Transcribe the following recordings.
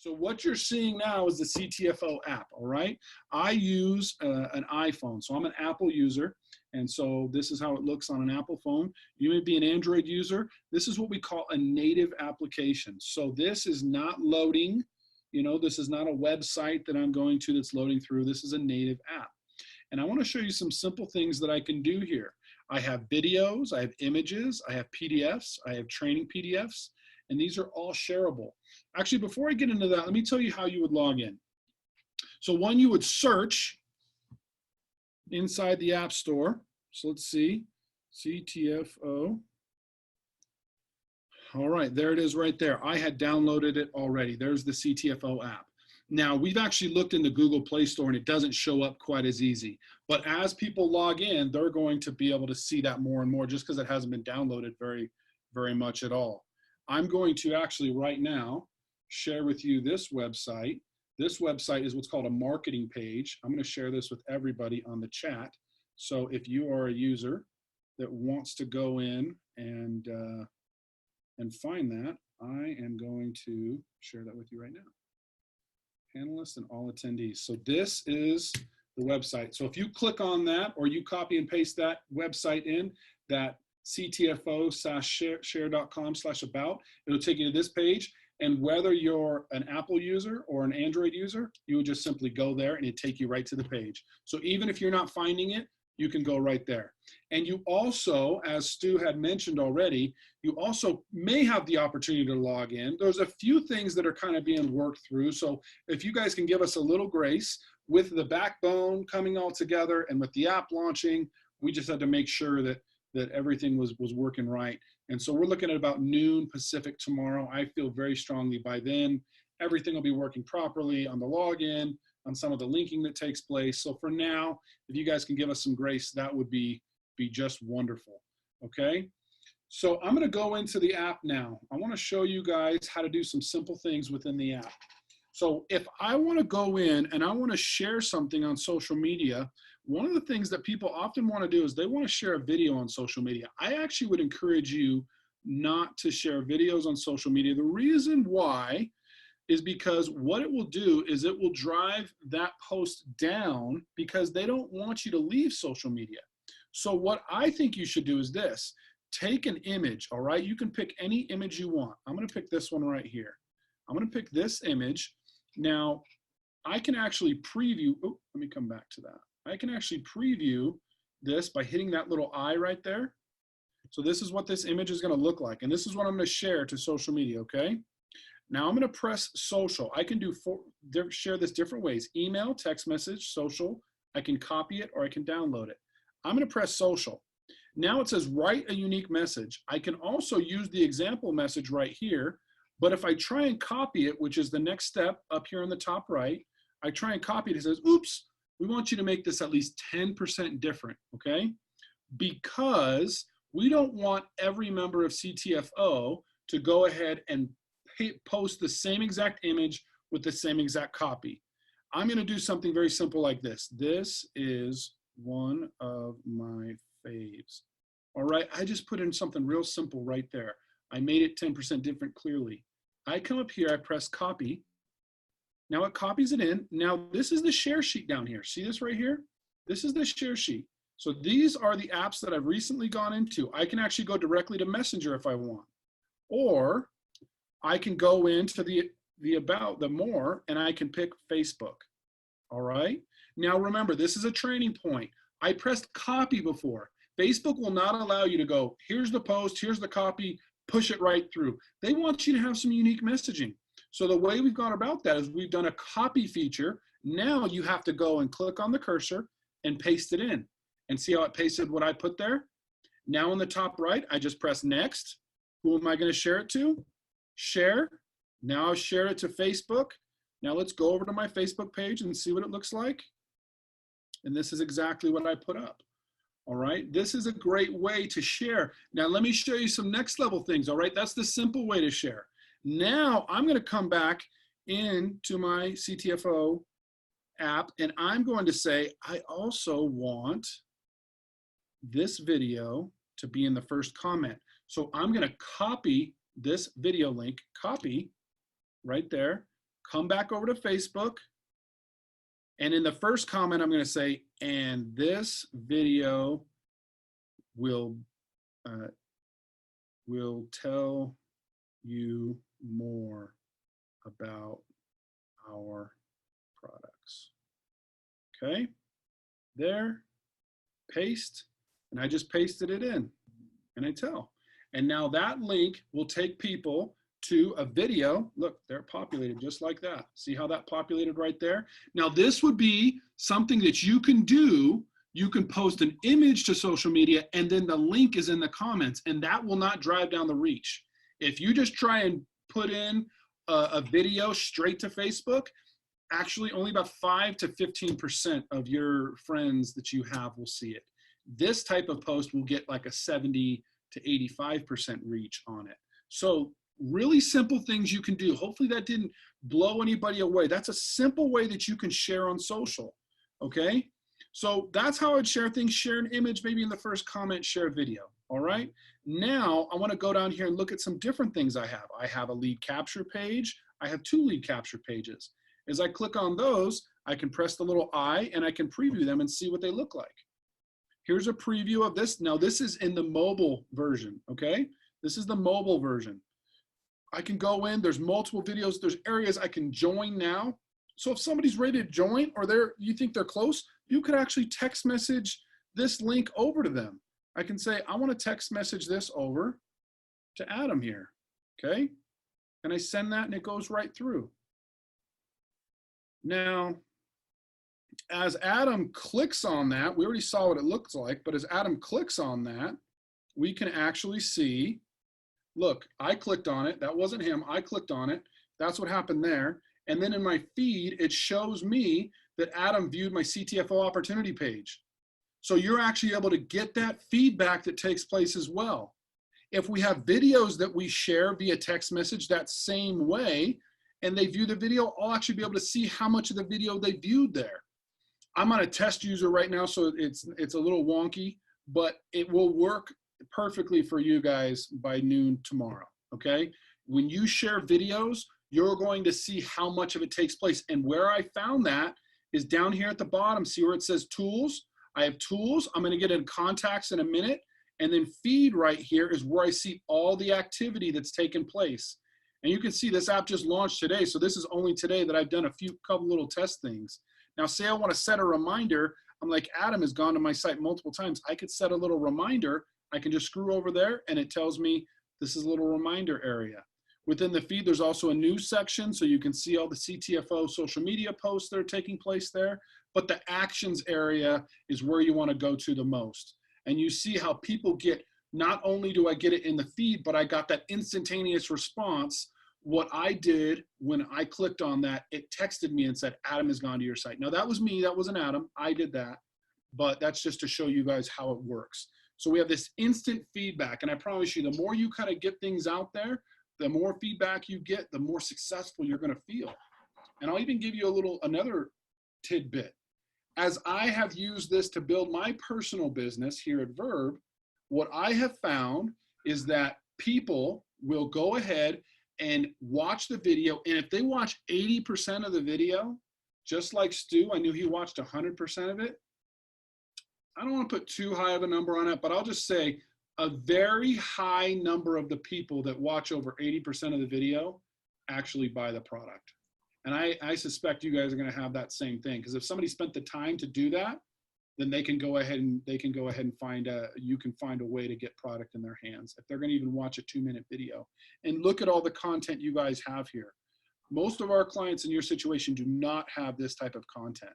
So what you're seeing now is the CTFO app, all right? I use an iPhone, so I'm an Apple user, and so this is how it looks on an Apple phone. You may be an Android user. This is what we call a native application. So this is not loading, you know, this is not a website that I'm going to that's loading through. This is a native app. And I want to show you some simple things that I can do here. I have videos, I have images, I have PDFs, I have training PDFs, and these are all shareable. Actually, before I get into that, let me tell you how you would log in. So one, you would search inside the App Store. So let's see, CTFO. All right, there it is right there. I had downloaded it already. There's the CTFO app. Now, we've actually looked in the Google Play Store and it doesn't show up quite as easy. But as people log in, they're going to be able to see that more and more just because it hasn't been downloaded very much at all. I'm going to actually right now share with you this website. This website is what's called a marketing page. I'm going to share this with everybody on the chat. So if you are a user that wants to go in and find that, I am going to share that with you right now. Panelists and all attendees. So this is the website. So if you click on that or you copy and paste that website in, that ctfo/share.com/about, it'll take you to this page. And whether you're an Apple user or an Android user, you would just simply go there and it'd take you right to the page. So even if you're not finding it, you can go right there. And you also, as Stu had mentioned already, you also may have the opportunity to log in. There's a few things that are kind of being worked through. So if you guys can give us a little grace with the backbone coming all together and with the app launching, we just had to make sure that everything was working right. And so we're looking at about noon Pacific tomorrow. I feel very strongly by then, everything will be working properly on the login, on some of the linking that takes place. So for now, if you guys can give us some grace, that would be just wonderful, okay? So I'm gonna go into the app now. I wanna show you guys how to do some simple things within the app. So if I wanna go in and I wanna share something on social media, one of the things that people often wanna do is they wanna share a video on social media. I actually would encourage you not to share videos on social media. The reason why is because what it will do is it will drive that post down because they don't want you to leave social media. So what I think you should do is this. Take an image, all right? You can pick any image you want. I'm gonna pick this one right here. I'm gonna pick this image. Now, I can actually preview, oh, let me come back to that. I can actually preview this by hitting that little eye right there. So this is what this image is gonna look like. And this is what I'm gonna share to social media, okay? Now I'm going to press social. I can share this different ways: email, text message, social. I can copy it or I can download it. I'm going to press social. Now it says write a unique message. I can also use the example message right here, but if I try and copy it, which is the next step up here on the top right, I try and copy it, it says, oops, we want you to make this at least 10% different, okay? Because we don't want every member of CTFO to go ahead and post the same exact image with the same exact copy. I'm going to do something very simple like this. This is one of my faves. All right, I just put in something real simple right there. I made it 10% different clearly. I come up here, I press copy. Now it copies it in. Now this is the share sheet down here. See this right here? This is the share sheet. So these are the apps that I've recently gone into. I can actually go directly to Messenger if I want. Or I can go into the about, the more, and I can pick Facebook. All right. Now remember, this is a training point. I pressed copy before. Facebook will not allow you to go, here's the post, here's the copy, push it right through. They want you to have some unique messaging. So the way we've gone about that is we've done a copy feature. Now you have to go and click on the cursor and paste it in. And see how it pasted what I put there? Now in the top right, I just press next. Who am I going to share it to? Share. Now I'll share it to Facebook. Now let's go over to my Facebook page and see what it looks like. And this is exactly what I put up. All right, this is a great way to share. Now let me show you some next level things. All right, that's the simple way to share. Now I'm going to come back into my CTFO app and I'm going to say, I also want this video to be in the first comment. So I'm going to copy this video link, copy right there. come back over to Facebook. And in the first comment, I'm going to say, and this video will tell you more about our products. Okay, there, paste, and I just pasted it in, and I tell. And now that link will take people to a video. Look, they're populated just like that. See how that populated right there? Now this would be something that you can do. You can post an image to social media and then the link is in the comments, and that will not drive down the reach. If you just try and put in a video straight to Facebook, actually only about 5 to 15% of your friends that you have will see it. This type of post will get like a 70 to 85% reach on it. So really simple things you can do. Hopefully that didn't blow anybody away. That's a simple way that you can share on social, okay? So that's how I'd share things. Share an image, maybe in the first comment, share a video, all right? Now I wanna go down here and look at some different things I have. I have a lead capture page. I have 2 lead capture pages. As I click on those, I can press the little I and I can preview them and see what they look like. Here's a preview of this. Now this is in the mobile version, okay? This is the mobile version. I can go in, there's multiple videos, there's areas I can join now. So if somebody's ready to join or you think they're close, you could actually text message this link over to them. I can say, I want to text message this over to Adam here, okay? And I send that and it goes right through. Now, as Adam clicks on that, we already saw what it looks like, but as Adam clicks on that, we can actually see, look, I clicked on it. That wasn't him. I clicked on it. That's what happened there. And then in my feed, it shows me that Adam viewed my CTFO opportunity page. So you're actually able to get that feedback that takes place as well. If we have videos that we share via text message that same way, and they view the video, I'll actually be able to see how much of the video they viewed there. I'm on a test user right now, so it's a little wonky, but it will work perfectly for you guys by noon tomorrow, okay? When you share videos, you're going to see how much of it takes place. And where I found that is down here at the bottom. See where it says tools? I have tools. I'm gonna get in contacts in a minute. And then feed right here is where I see all the activity that's taken place. And you can see this app just launched today. So this is only today that I've done a couple little test things. Now say I wanna set a reminder. I'm like, Adam has gone to my site multiple times. I could set a little reminder. I can just screw over there and it tells me this is a little reminder area. Within the feed, there's also a news section, so you can see all the CTFO social media posts that are taking place there, but the actions area is where you want to go to the most. And you see how people get, not only do I get it in the feed, but I got that instantaneous response. What I did when I clicked on that, it texted me and said, Adam has gone to your site. Now that was me, that wasn't Adam, I did that, but that's just to show you guys how it works. So we have this instant feedback, and I promise you, the more you kind of get things out there, the more feedback you get, the more successful you're gonna feel. And I'll even give you another tidbit. As I have used this to build my personal business here at Verb, what I have found is that people will go ahead and watch the video, and if they watch 80% of the video, just like Stu, I knew he watched 100% of it. I don't wanna put too high of a number on it, but I'll just say, a very high number of the people that watch over 80% of the video actually buy the product. And I suspect you guys are gonna have that same thing, because if somebody spent the time to do that, then they can go ahead and you can find a way to get product in their hands if they're gonna even watch a 2-minute video. And look at all the content you guys have here. Most of our clients in your situation do not have this type of content.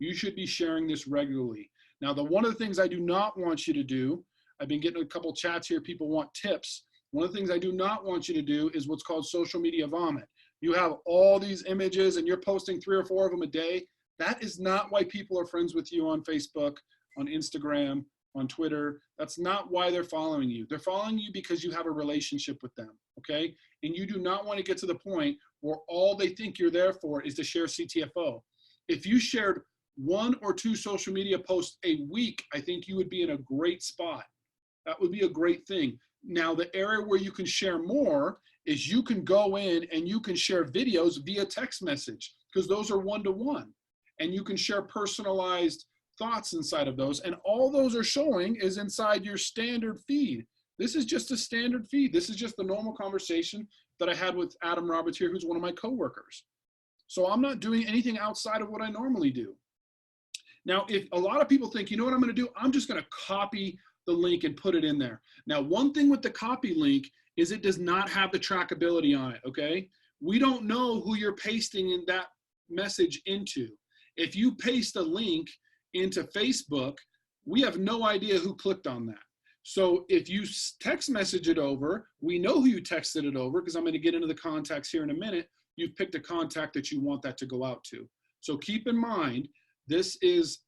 You should be sharing this regularly. Now, one of the things I do not want you to do, I've been getting a couple chats here, people want tips. One of the things I do not want you to do is what's called social media vomit. You have all these images and you're posting 3 or 4 of them a day. That is not why people are friends with you on Facebook, on Instagram, on Twitter. That's not why they're following you. They're following you because you have a relationship with them, okay? And you do not want to get to the point where all they think you're there for is to share CTFO. If you shared 1 or 2 social media posts a week, I think you would be in a great spot. That would be a great thing. Now, the area where you can share more is you can go in and you can share videos via text message, because those are one-to-one. And you can share personalized thoughts inside of those. And all those are showing is inside your standard feed. This is just a standard feed. This is just the normal conversation that I had with Adam Roberts here, who's one of my coworkers. So I'm not doing anything outside of what I normally do. Now, if a lot of people think, you know what I'm going to do? I'm just going to copy the link and put it in there. Now, one thing with the copy link is it does not have the trackability on it, okay? We don't know who you're pasting in that message into. If you paste a link into Facebook, we have no idea who clicked on that. So if you text message it over, we know who you texted it over, because I'm going to get into the contacts here in a minute. You've picked a contact that you want that to go out to. So keep in mind, this is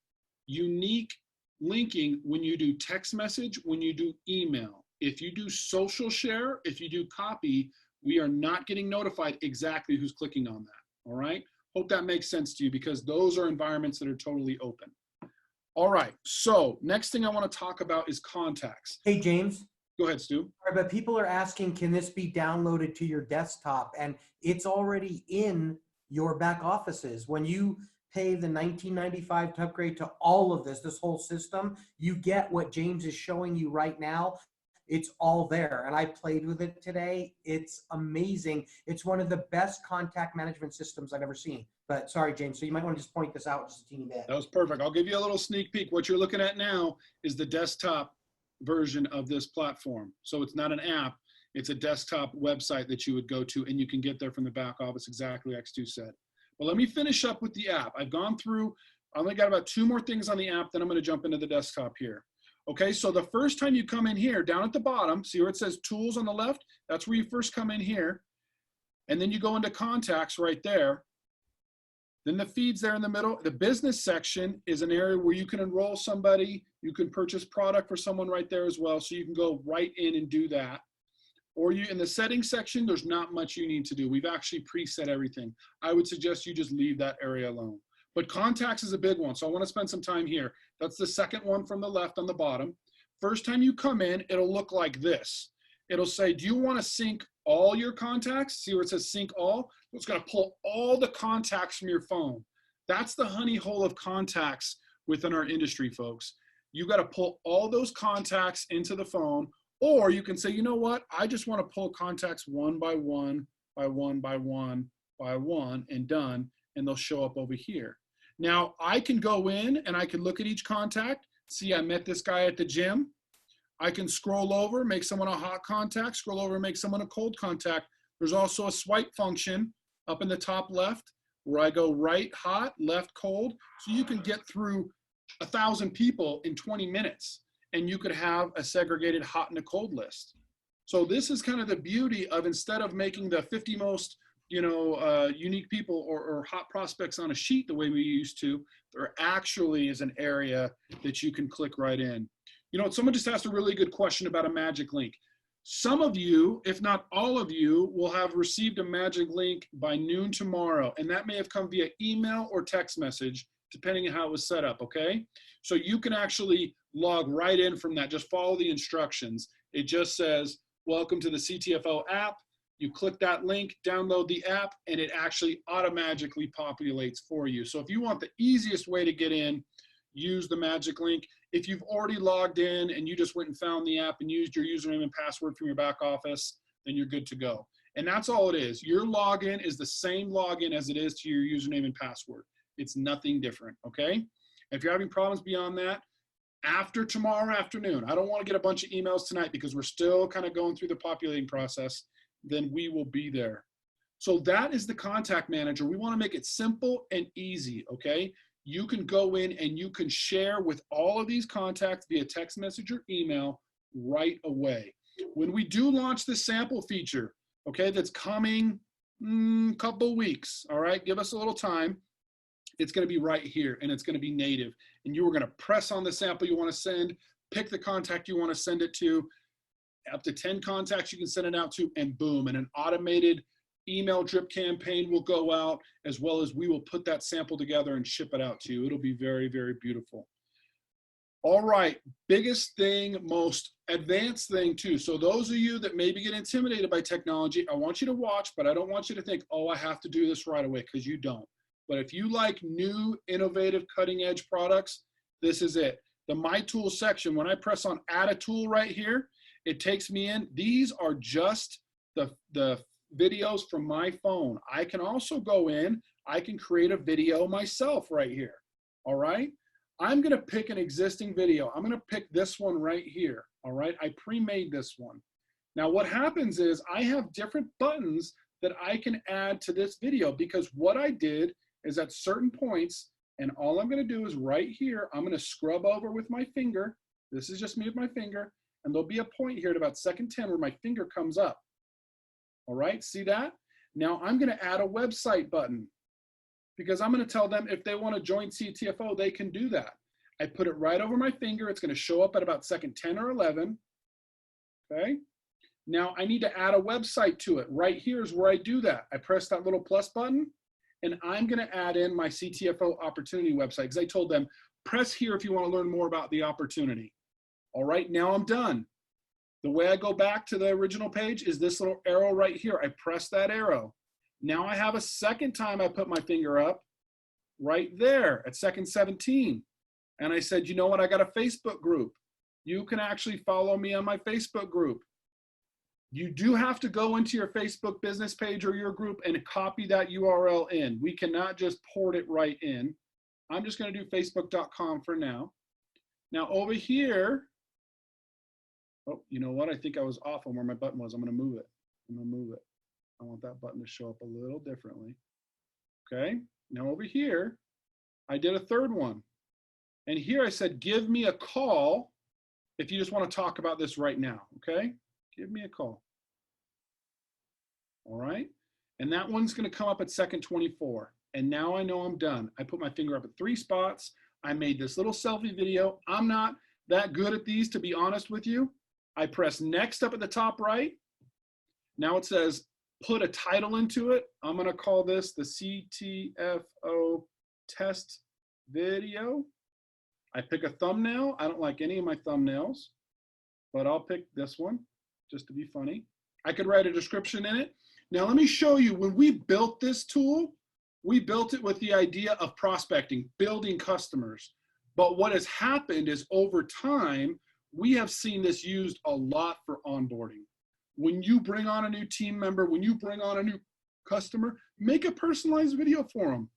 unique linking when you do text message, when you do email. If you do social share, if you do copy, we are not getting notified exactly who's clicking on that, all right? Hope that makes sense to you, because those are environments that are totally open. All right, so next thing I want to talk about is contacts. Hey, James. Go ahead, Stu. All right, but people are asking, can this be downloaded to your desktop? And it's already in your back offices. When you pay the $19.95 to upgrade to all of this whole system, you get what James is showing you right now. It's all there. And I played with it today. It's amazing. It's one of the best contact management systems I've ever seen. But sorry, James, so you might want to just point this out just a teeny bit. That was perfect. I'll give you a little sneak peek. What you're looking at now is the desktop version of this platform. So it's not an app, it's a desktop website that you would go to, and you can get there from the back office, exactly like Stu said. But let me finish up with the app. I've gone through, I only got about 2 more things on the app, then I'm going to jump into the desktop here. Okay, so the first time you come in here, down at the bottom, see where it says tools on the left? That's where you first come in here. And then you go into contacts right there. Then the feeds there in the middle. The business section is an area where you can enroll somebody. You can purchase product for someone right there as well. So you can go right in and do that. Or you in the settings section, there's not much you need to do. We've actually preset everything. I would suggest you just leave that area alone. But contacts is a big one. So I want to spend some time here. That's the second one from the left on the bottom. First time you come in, it'll look like this. It'll say, do you want to sync all your contacts? See where it says sync all? It's going to pull all the contacts from your phone. That's the honey hole of contacts within our industry, folks. You got to pull all those contacts into the phone, or you can say, you know what? I just want to pull contacts one by one, by one, by one, by one, and done, and they'll show up over here. Now, I can go in and I can look at each contact. See, I met this guy at the gym. I can scroll over, make someone a hot contact, scroll over, make someone a cold contact. There's also a swipe function up in the top left where I go right hot, left cold. So you can get through 1,000 people in 20 minutes, and you could have a segregated hot and a cold list. So this is kind of the beauty of, instead of making the 50 most unique people or hot prospects on a sheet the way we used to, there actually is an area that you can click right in. You know, someone just asked a really good question about a magic link. Some of you, if not all of you, will have received a magic link by noon tomorrow, and that may have come via email or text message, depending on how it was set up, okay? So you can actually log right in from that. Just follow the instructions. It just says, welcome to the CTFO app. You click that link, download the app, and it actually automatically populates for you. So if you want the easiest way to get in, use the magic link. If you've already logged in and you just went and found the app and used your username and password from your back office, then you're good to go. And that's all it is. Your login is the same login as it is to your username and password. It's nothing different, okay? If you're having problems beyond that, after tomorrow afternoon, I don't want to get a bunch of emails tonight because we're still kind of going through the populating process, then we will be there. So that is the contact manager. We want to make it simple and easy, okay? You can go in and you can share with all of these contacts via text message or email right away. When we do launch this sample feature, okay, that's coming couple weeks, all right, give us a little time. It's going to be right here and it's going to be native. And you are going to press on the sample you want to send, pick the contact you want to send it to, up to 10 contacts you can send it out to, and boom, and an automated email drip campaign will go out, as well as we will put that sample together and ship it out to you. It'll be very, very beautiful. All right, biggest thing, most advanced thing too. So those of you that maybe get intimidated by technology, I want you to watch, but I don't want you to think, oh, I have to do this right away, because you don't. But if you like new, innovative, cutting edge products, this is it. The My Tools section, when I press on add a tool right here, it takes me in. These are just the videos from my phone. I can also go in, I can create a video myself right here, all right? I'm gonna pick an existing video. I'm gonna pick this one right here, all right? I pre-made this one. Now what happens is I have different buttons that I can add to this video, because what I did is at certain points, and all I'm gonna do is right here, I'm gonna scrub over with my finger. This is just me with my finger, and there'll be a point here at about second 10 where my finger comes up. All right, see that? Now I'm gonna add a website button, because I'm gonna tell them if they wanna join CTFO, they can do that. I put it right over my finger. It's gonna show up at about second 10 or 11, okay? Now I need to add a website to it. Right here is where I do that. I press that little plus button, and I'm gonna add in my CTFO opportunity website, because I told them, press here if you wanna learn more about the opportunity. All right, now I'm done. The way I go back to the original page is this little arrow right here. I press that arrow. Now I have a second time I put my finger up right there at second 17. And I said, you know what? I got a Facebook group. You can actually follow me on my Facebook group. You do have to go into your Facebook business page or your group and copy that URL in. We cannot just port it right in. I'm just going to do facebook.com for now. Now over here, oh, you know what? I think I was off on where my button was. I'm going to move it. I'm going to move it. I want that button to show up a little differently. Okay. Now over here, I did a third one. And here I said, give me a call if you just want to talk about this right now. Okay. Give me a call. All right. And that one's going to come up at second 24. And now I know I'm done. I put my finger up at 3 spots. I made this little selfie video. I'm not that good at these, to be honest with you. I press next up at the top right. Now it says, put a title into it. I'm going to call this the CTFO test video. I pick a thumbnail. I don't like any of my thumbnails, but I'll pick this one just to be funny. I could write a description in it. Now let me show you, when we built this tool, we built it with the idea of prospecting, building customers. But what has happened is over time, we have seen this used a lot for onboarding. When you bring on a new team member, when you bring on a new customer, make a personalized video for them.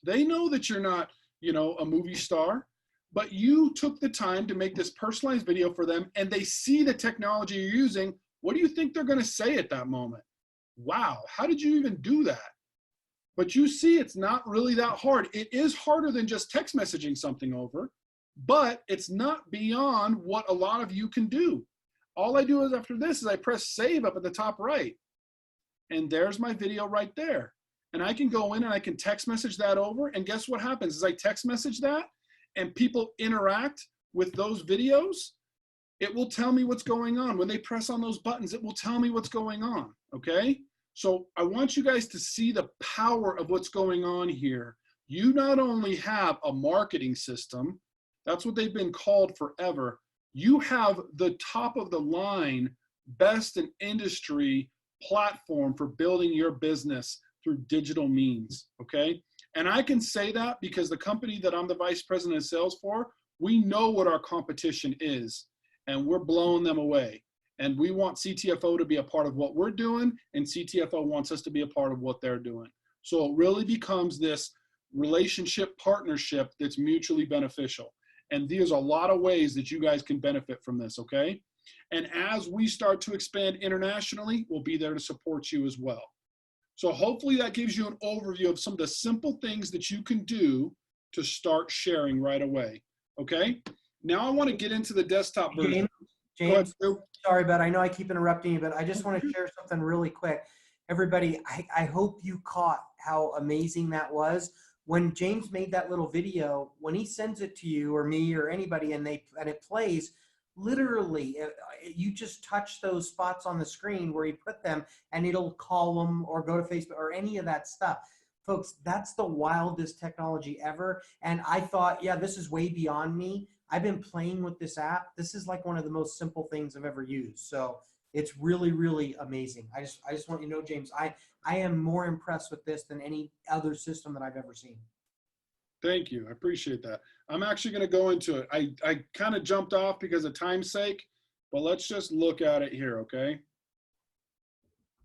They know that you're not, you know, a movie star, but you took the time to make this personalized video for them, and they see the technology you're using. What do you think they're going to say at that moment? Wow, how did you even do that? But you see, it's not really that hard. It is harder than just text messaging something over, but it's not beyond what a lot of you can do. All I do is after this is I press save up at the top right, and there's my video right there. And I can go in and I can text message that over, and guess what happens is I text message that and people interact with those videos. It will tell me what's going on. When they press on those buttons, it will tell me what's going on, okay? So I want you guys to see the power of what's going on here. You not only have a marketing system, that's what they've been called forever. You have the top of the line, best in industry platform for building your business through digital means, okay? And I can say that because the company that I'm the vice president of sales for, we know what our competition is, and we're blowing them away. And we want CTFO to be a part of what we're doing, and CTFO wants us to be a part of what they're doing. So it really becomes this relationship partnership that's mutually beneficial. And there's a lot of ways that you guys can benefit from this, okay? And as we start to expand internationally, we'll be there to support you as well. So hopefully that gives you an overview of some of the simple things that you can do to start sharing right away, okay? Now I want to get into the desktop version. James, sorry, but I know I keep interrupting you, but I just want to share something really quick. Everybody, I hope you caught how amazing that was. When James made that little video, when he sends it to you or me or anybody and it plays, literally, you just touch those spots on the screen where you put them and it'll call them or go to Facebook or any of that stuff. Folks, that's the wildest technology ever. And I thought, yeah, this is way beyond me. I've been playing with this app. This is like one of the most simple things I've ever used. So it's really, really amazing. I just want you to know, James, I am more impressed with this than any other system that I've ever seen. Thank you. I appreciate that. I'm actually going to go into it. I kind of jumped off because of time's sake, but let's just look at it here, okay?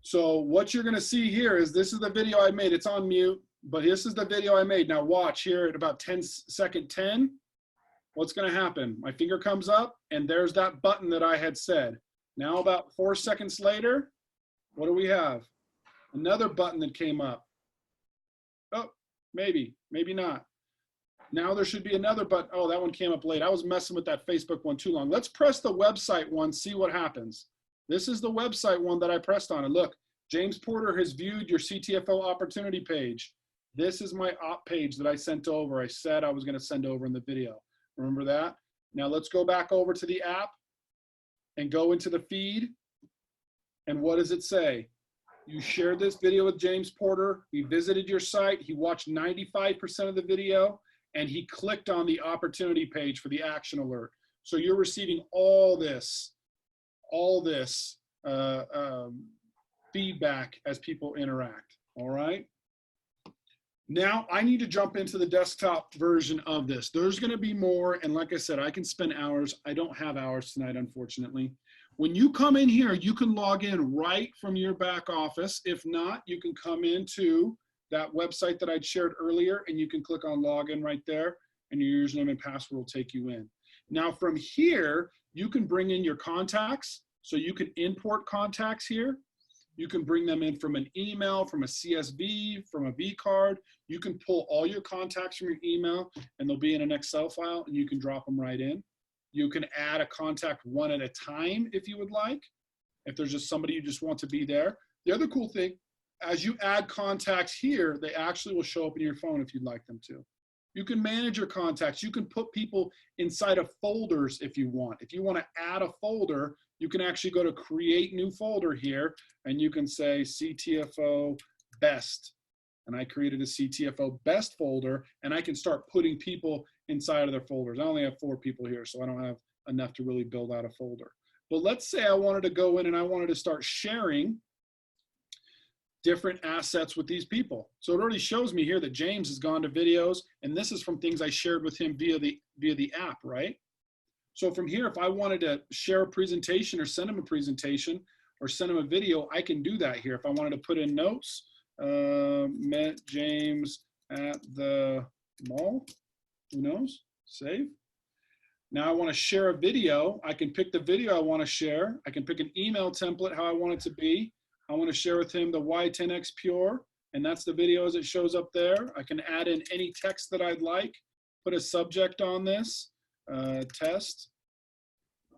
So what you're going to see here is this is the video I made. It's on mute, but this is the video I made. Now watch here at about 10 10. What's going to happen? My finger comes up and there's that button that I had said. Now about 4 seconds later, what do we have? Another button that came up. Oh, maybe not. Now there should be another button. Oh, that one came up late. I was messing with that Facebook one too long. Let's press the website one, see what happens. This is the website one that I pressed on. And look, James Porter has viewed your CTFO opportunity page. This is my op page that I sent over. I said I was going to send over in the video. Remember that? Now let's go back over to the app and go into the feed. And what does it say? You shared this video with James Porter. He visited your site. He watched 95% of the video, and he clicked on the opportunity page for the action alert. So you're receiving all this feedback as people interact, all right? Now I need to jump into the desktop version of this. There's gonna be more, and like I said, I can spend hours. I don't have hours tonight, unfortunately. When you come in here, you can log in right from your back office. If not, you can come into that website that I'd shared earlier, and you can click on login right there, and your username and password will take you in. Now from here, you can bring in your contacts. So you can import contacts here. You can bring them in from an email, from a CSV, from a V card. You can pull all your contacts from your email, and they'll be in an Excel file, and you can drop them right in. You can add a contact one at a time if you would like, if there's just somebody you just want to be there. The other cool thing, as you add contacts here, they actually will show up in your phone if you'd like them to. You can manage your contacts. You can put people inside of folders if you want. If you want to add a folder, you can actually go to create new folder here, and you can say CTFO best. And I created a CTFO best folder, and I can start putting people inside of their folders. I only have 4 people here, so I don't have enough to really build out a folder. But let's say I wanted to go in and I wanted to start sharing different assets with these people. So it already shows me here that James has gone to videos, and this is from things I shared with him via the app, right? So from here, if I wanted to share a presentation or send him a presentation or send him a video, I can do that here. If I wanted to put in notes, met James at the mall, who knows, save. Now I want to share a video. I can pick the video I want to share. I can pick an email template, how I want it to be. I want to share with him the Y10X Pure, and that's the video as it shows up there. I can add in any text that I'd like, put a subject on this, test.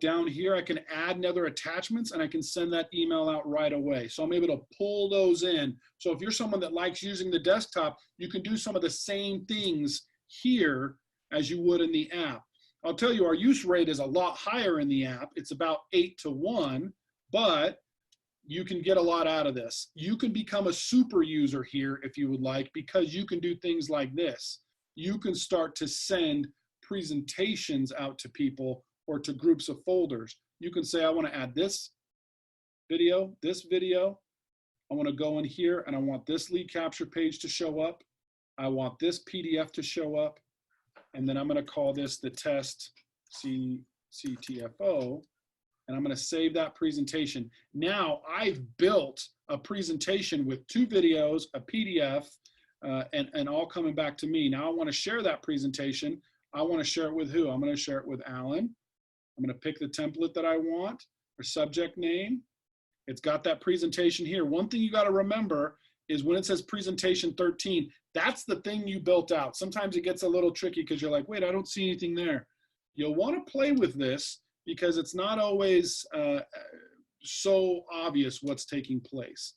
Down here, I can add another attachments, and I can send that email out right away. So I'm able to pull those in. So if you're someone that likes using the desktop, you can do some of the same things here as you would in the app. I'll tell you, our use rate is a lot higher in the app. It's about 8 to 1, but you can get a lot out of this. You can become a super user here if you would like, because you can do things like this. You can start to send presentations out to people or to groups of folders. You can say, I want to add this video. I want to go in here and I want this lead capture page to show up. I want this PDF to show up. And then I'm going to call this the test CTFO. And I'm going to save that presentation. Now I've built a presentation with 2 videos, a PDF, and all coming back to me. Now I want to share that presentation. I want to share it with who? I'm going to share it with Alan. I'm going to pick the template that I want, or subject name. It's got that presentation here. One thing you got to remember is when it says presentation 13, that's the thing you built out. Sometimes it gets a little tricky because you're like, wait, I don't see anything there. You'll want to play with this because it's not always so obvious what's taking place.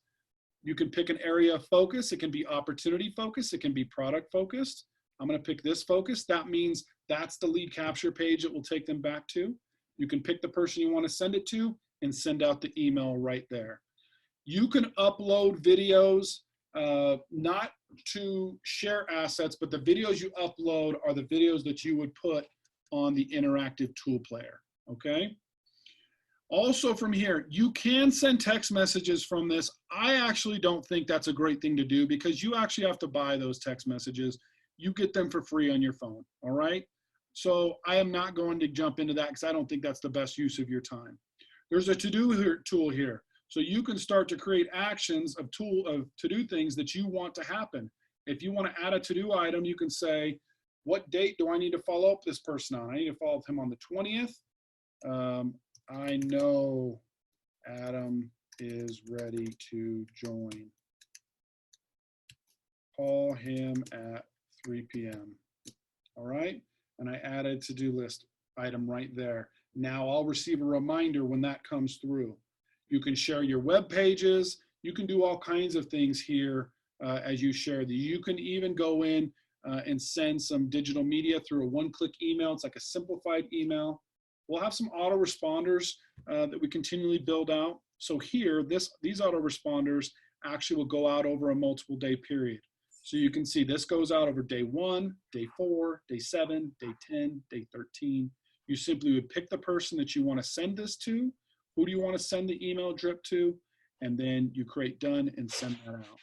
You can pick an area of focus. It can be opportunity focused. It can be product focused. I'm going to pick this focus. That means that's the lead capture page it will take them back to. You can pick the person you want to send it to and send out the email right there. You can upload videos not to share assets, but the videos you upload are the videos that you would put on the interactive tool player, okay? Also from here, you can send text messages from this. I actually don't think that's a great thing to do because you actually have to buy those text messages. You get them for free on your phone, all right? So I am not going to jump into that because I don't think that's the best use of your time. There's a to-do tool here. So you can start to create actions of to-do things that you want to happen. If you want to add a to-do item, you can say, what date do I need to follow up this person on? I need to follow up him on the 20th. I know Adam is ready to join. Call him at 3 p.m. All right. And I added to-do list item right there. Now I'll receive a reminder when that comes through. You can share your web pages. You can do all kinds of things here as you share these. You can even go in and send some digital media through a one-click email. It's like a simplified email. We'll have some autoresponders that we continually build out. So here, these autoresponders actually will go out over a multiple day period. So you can see this goes out over day 1, day 4, day 7, day 10, day 13. You simply would pick the person that you want to send this to. Who do you want to send the email drip to? And then you create done and send that out.